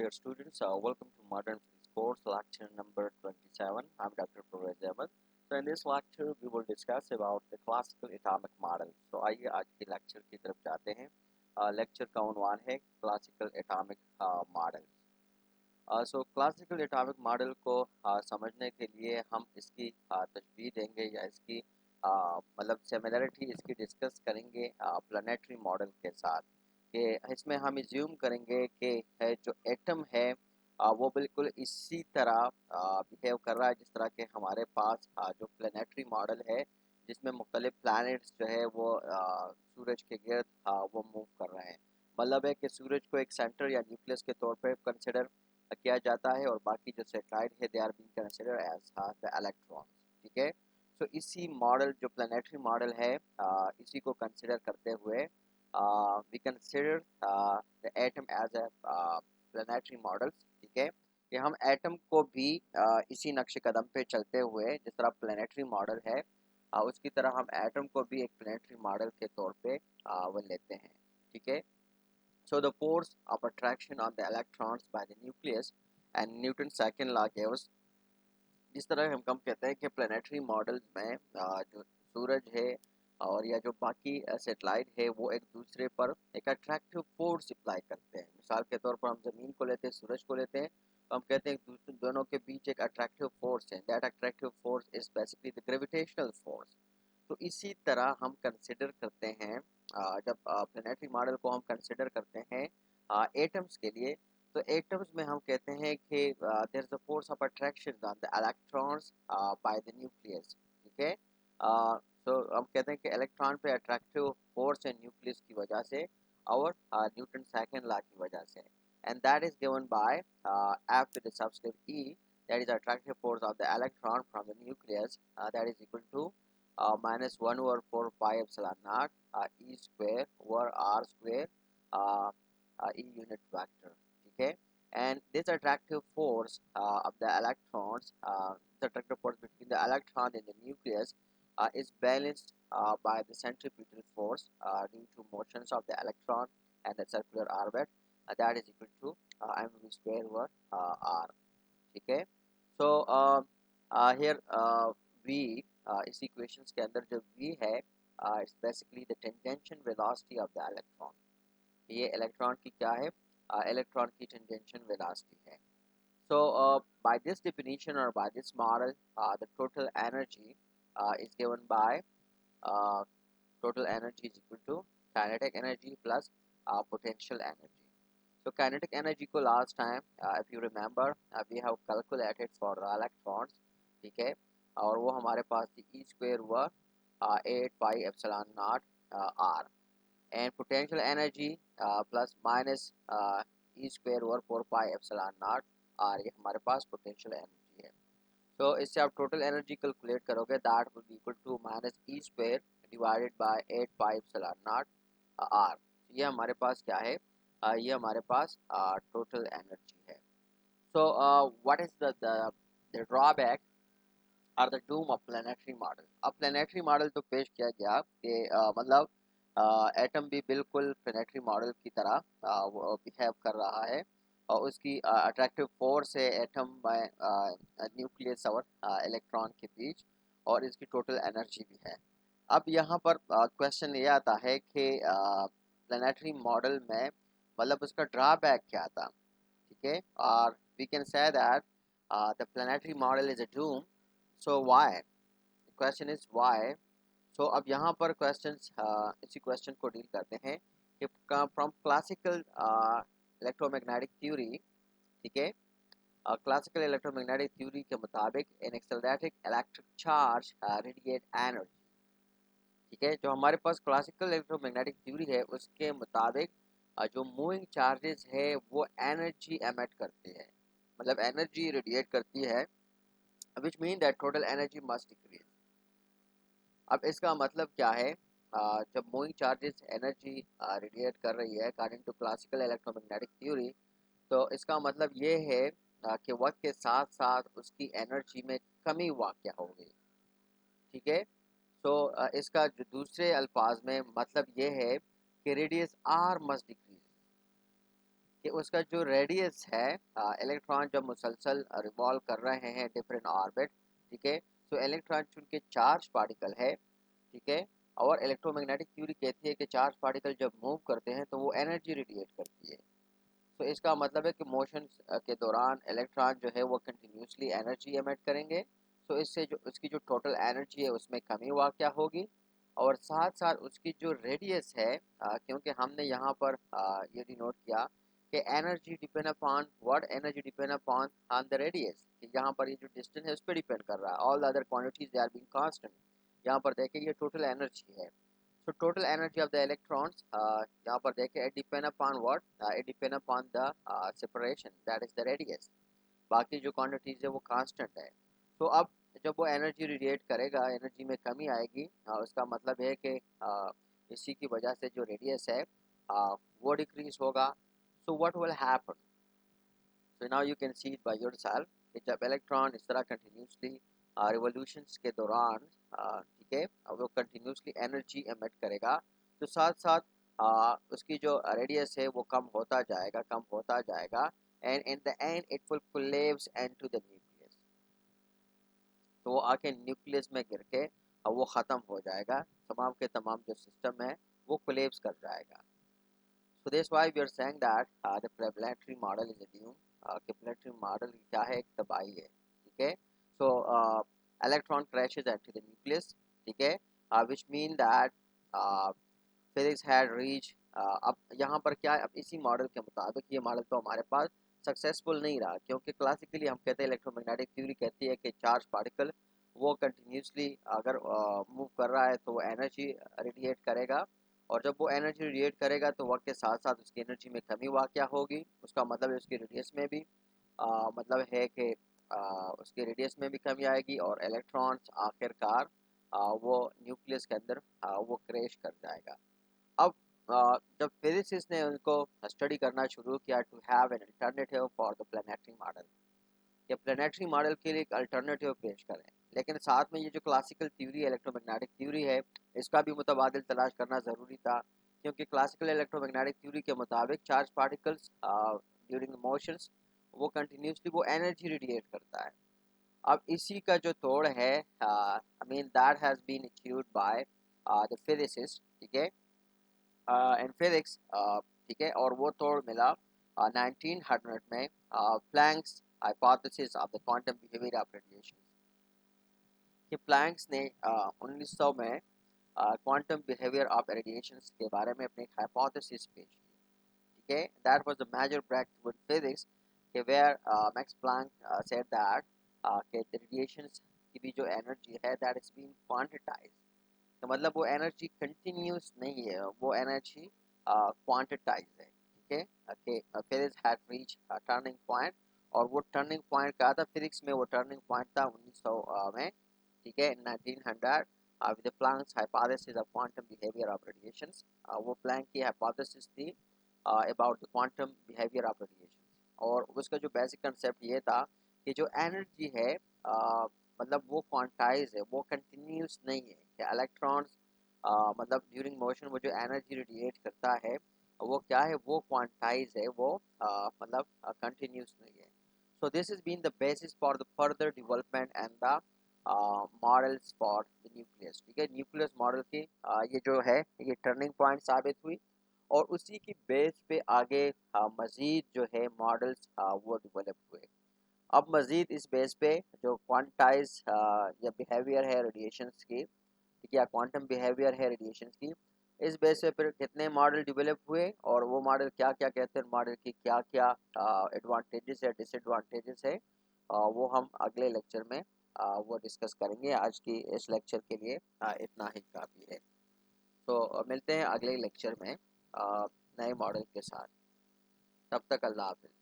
dear students. Welcome to Modern Physics course, lecture number 27. I'm Dr. Pervez Ahmed. So in this lecture, we will discuss about the classical atomic model. So आइए आज के lecture की तरफ जाते हैं. Lecture का उन्वान है classical atomic model. सो classical atomic model को समझने के लिए हम इसकी तशबीह देंगे या इसकी मतलब सिमिलरिटी इसकी डिस्कस करेंगे प्लानेटरी मॉडल के साथ. कि इसमें हम इज्यूम करेंगे कि है जो एटम है वो बिल्कुल इसी तरह बिहेव कर रहा है जिस तरह के हमारे पास जो प्लानेटरी मॉडल है, जिसमें मुख्तलिफ प्लैनेट्स जो है वो सूरज के गिर्द वो मूव कर रहे हैं. मतलब है कि सूरज को एक सेंटर या न्यूक्लियस के तौर पर कंसिडर किया जाता है और बाकी जो सैटेलाइट है they are being consider as the electrons. ठीक है. सो इसी मॉडल जो प्लानेटरी मॉडल है इसी को कंसिडर करते हुए we consider the atom as a planetary models. ठीक है. कि हम एटम को भी इसी नक्शे कदम पे चलते हुए जिस तरह प्लानेटरी मॉडल है उसकी तरह हम एटम को भी एक प्लानेटरी मॉडल के तौर पे वो लेते हैं. ठीक है. So the force of attraction on the electrons by the nucleus and Newton's second law gives. जिस तरह हम कहते हैं कि प्लानेटरी मॉडल्स में जो सूरज है और या जो बाकी सैटेलाइट है वो एक दूसरे पर एक अट्रैक्टिव फोर्स अप्लाई करते हैं. मिसाल के तौर पर हम ज़मीन को लेते हैं, सूरज को लेते हैं, तो हम कहते हैं दूसरे दोनों के बीच एक अट्रैक्टिव फोर्स है. That attractive force is basically the gravitational force. तो इसी तरह हम कंसिडर करते हैं जब प्लानेटरी मॉडल को हम कंसिडर करते हैं एटम्स के लिए, तो एटम्स में हम कहते हैं कि there is a force of attraction on the electrons by the nucleus. ठीक है. तो हम कहते हैं कि इलेक्ट्रॉन पे अट्रैक्टिव फोर्स है न्यूक्लियस की वजह से और न्यूटन सेकंड लॉ की वजह से. And that is given by F two the subscript E, that is attractive force of the electron from the nucleus, that is equal to minus 1 over 4 pi epsilon naught e square over r square e unit vector. Okay. And this attractive force of the electrons, the attractive force between the electron and the nucleus is balanced by the centripetal force due to motions of the electron and the circular orbit, that is equal to mv square over r. ठीक है. So here v इस equations के अंदर जो v है it's basically the tangential velocity of the electron. ये electron की क्या है? इलेक्ट्रॉन की टेंजेंशियल वेलोसिटी है. So by this definition or by this model, the total energy is given by total energy is equal to kinetic energy plus potential energy. So kinetic energy को last time if you remember we have calculated for the electrons. ठीक है. और वो हमारे पास थी e square हुआ 8 pi epsilon naught r, and potential energy plus minus e square over 4 pi epsilon naught r, ये हमारे पास potential energy है. तो इससे आप टोटल एनर्जी कैलकुलेट करोगे that will be equal to minus E square divided by 8 pi epsilon naught r. ये हमारे पास क्या है? ये हमारे पास टोटल एनर्जी है. So what is the drawback or the doom of planetary model. अब प्लानेटरी मॉडल तो पेश किया गया कि मतलब एटम भी बिल्कुल प्लानेटरी मॉडल की तरह वो बिहेव कर रहा है और उसकी अट्रैक्टिव फोर्स है एटम बाय न्यूक्लियस और इलेक्ट्रॉन के बीच, और इसकी टोटल एनर्जी भी है. अब यहाँ पर क्वेश्चन ये आता है कि प्लानेटरी मॉडल में मतलब उसका ड्रॉबैक क्या था. ठीक है. और we can say that the planetary model is a doom. So why? Question is why. So अब यहाँ पर क्वेश्चंस इसी क्वेश्चन को डील करते हैं कि फ्रॉम क्लासिकल इलेक्ट्रोमैग्नेटिक थ्योरी. ठीक है. क्लासिकल इलेक्ट्रोमैग्नेटिक थ्योरी के मुताबिक an accelerated electric charge radiate energy. ठीक है. जो हमारे पास क्लासिकल इलेक्ट्रोमैग्नेटिक थ्योरी है उसके मुताबिक जो मूविंग चार्जेस है वो एनर्जी एमिट करते हैं, मतलब एनर्जी रेडिएट करती है, which mean that total energy must decrease. अब इसका मतलब क्या है? जब मूविंग चार्जेस एनर्जी रेडिएट कर रही है according to classical electromagnetic theory, तो इसका मतलब ये है कि वक्त के साथ साथ उसकी एनर्जी में कमी वाक़या हो गई. ठीक है. तो इसका जो दूसरे अल्फाज में मतलब ये है कि रेडियस आर मस्ट डिक्रीज. कि उसका जो रेडियस है, इलेक्ट्रॉन जब मुसलसल रिवॉल्व कर रहे हैं डिफरेंट ऑर्बिट, ठीक है। सो इलेक्ट्रॉन चूंकि चार्ज पार्टिकल है, ठीक है, और इलेक्ट्रोमैग्नेटिक थ्योरी कहती है कि चार्ज पार्टिकल जब मूव करते हैं तो वो एनर्जी रेडिएट करती है। तो इसका मतलब है कि मोशन के दौरान इलेक्ट्रॉन जो है वो कंटिन्यूसली एनर्जी एमिट करेंगे। तो इससे जो उसकी जो टोटल एनर्जी है उसमें कमी वाक़या होगी, और साथ साथ उसकी जो रेडियस है, क्योंकि हमने यहाँ पर ये डिनोट किया कि energy depend upon what, energy depend upon on the radius, कि यहाँ पर ये जो डिस्टेंस है उस पर डिपेंड कर रहा है। All other quantities they are being constant. यहाँ पर देखिए ये टोटल एनर्जी है। So total energy of the electrons, यहाँ पर देखें, it depend upon what? It depend upon the separation, that is the radius. बाकी जो quantities है वो constant है। तो अब जब वो एनर्जी रेडिएट करेगा, एनर्जी में कमी आएगी, उसका मतलब है कि इसी की वजह से जो रेडियस है वो डिक्रीज होगा। So what will happen? So now you can see it by yourself कि जब इलेक्ट्रॉन इस तरह कंटिन्यूसली रिवोल्यूशंस के दौरान, ठीक है, वो कंटिन्यूसली एनर्जी एमिट करेगा, तो साथ साथ उसकी जो रेडियस है वो कम होता जाएगा, कम होता जाएगा, and in the end it will collapse into the nucleus. तो वो आके न्यूक्लियस में गिर के वो ख़त्म हो जाएगा, तमाम के तमाम जो सिस्टम है वो कोलैप्स कर जाएगा। So that's why we are saying that the planetary model is a doom। कि planetary model क्या है? एक तबाही है, ठीक है। So electron crashes into the nucleus, ठीक है, which mean that physics had reached, अब यहाँ पर क्या है, अब इसी मॉडल के मुताबिक ये मॉडल तो हमारे पास सक्सेसफुल नहीं रहा, क्योंकि क्लासिकली हम कहते हैं, इलेक्ट्रोमैग्नेटिक थ्योरी कहती है कि चार्ज पार्टिकल वो कंटिन्यूसली अगर मूव कर रहा है तो वो एनर्जी रेडिएट करेगा, और जब वो एनर्जी रेडिएट करेगा तो वक्त के साथ साथ उसकी एनर्जी में कमी वाक़या होगी। उसका मतलब है उसकी रेडियस में भी मतलब है कि उसके रेडियस में भी कमी आएगी, और इलेक्ट्रॉन्स आखिरकार वो न्यूक्लियस के अंदर वो क्रैश कर जाएगा। अब जब फिजिसिस्ट ने उनको स्टडी करना शुरू किया to have an alternative for the planetary model, कि प्लानिटरी मॉडल के लिए एक अल्टरनेटिव पेश करें, लेकिन साथ में ये जो क्लासिकल थ्योरी है, इलेक्ट्रोमैग्नेटिक थ्योरी है, इसका भी मुतबादिल तलाश करना ज़रूरी था, क्योंकि क्लासिकल इलेक्ट्रोमैग्नेटिक थ्योरी के मुताबिक चार्ज पार्टिकल्स ड्यूरिंग मोशंस वो कंटिन्यूसली वो एनर्जी रेडिएट करता है। अब इसी का जो तोड़ है, I mean that has been achieved by the physicist, ठीक है, एंड फिजिक्स, ठीक है, और वो तोड़ मिला 1900 में Planck's hypothesis of the quantum behaviour of radiation, कि प्लैंक्स ने 1900 में क्वांटम बिहेवियर ऑफ रेडिएशंस के बारे में अपनी हाइपोथेसिस पेश की, ठीक है। That was the major breakthrough in physics, कि where Max Planck said that कि द रेडिएशंस की भी जो एनर्जी है दैट इज बीइंग क्वांटिटाइज्ड, तो मतलब वो एनर्जी कंटिन्यूस नहीं है, वो एनर्जी क्वांटिटाइज है, ठीक है। कि physics had reach turning point, और वो टर्निंग पॉइंट कहा था फिजिक्स में, वो टर्निंग पॉइंट था 1900 में, ठीक है, 1900 with the Planck's hypothesis of quantum behavior of radiations। वो प्लैंक की हाइपोथेसिस थी about the quantum behavior of radiations, और उसका जो बेसिक कंसेप्ट ये था कि जो एनर्जी है मतलब वो क्वांटाइज है, वो कंटिन्यूस नहीं है, कि इलेक्ट्रॉन्स मतलब ड्यूरिंग मोशन वो जो एनर्जी रेडिएट करता है वो क्या है, वो क्वांटाइज है, वो मतलब कंटिन्यूस नहीं है। So this is been the basis for the further development and the models for the nucleus, ठीक है। न्यूक्लियस मॉडल की ये जो है ये टर्निंग पॉइंट साबित हुई, और उसी की बेस पे आगे मज़ीद जो है मॉडल्स वो डेवलप हुए। अब मज़ीद इस बेस पे जो क्वांटाइज या बिहेवियर है रेडिएशंस की, ठीक है, या क्वांटम बिहेवियर है रेडिएशंस की, इस बेस पे फिर कितने मॉडल डेवलप हुए, और वो मॉडल क्या क्या कहते हैं, मॉडल की क्या क्या एडवांटेजेस है, डिसएडवांटेजेस है, वो हम अगले लेक्चर में वो डिस्कस करेंगे। आज की इस लेक्चर के लिए इतना ही काफ़ी है। तो मिलते हैं अगले लेक्चर में नए मॉडल के साथ। तब तक अल्लाह हाफ़िज़।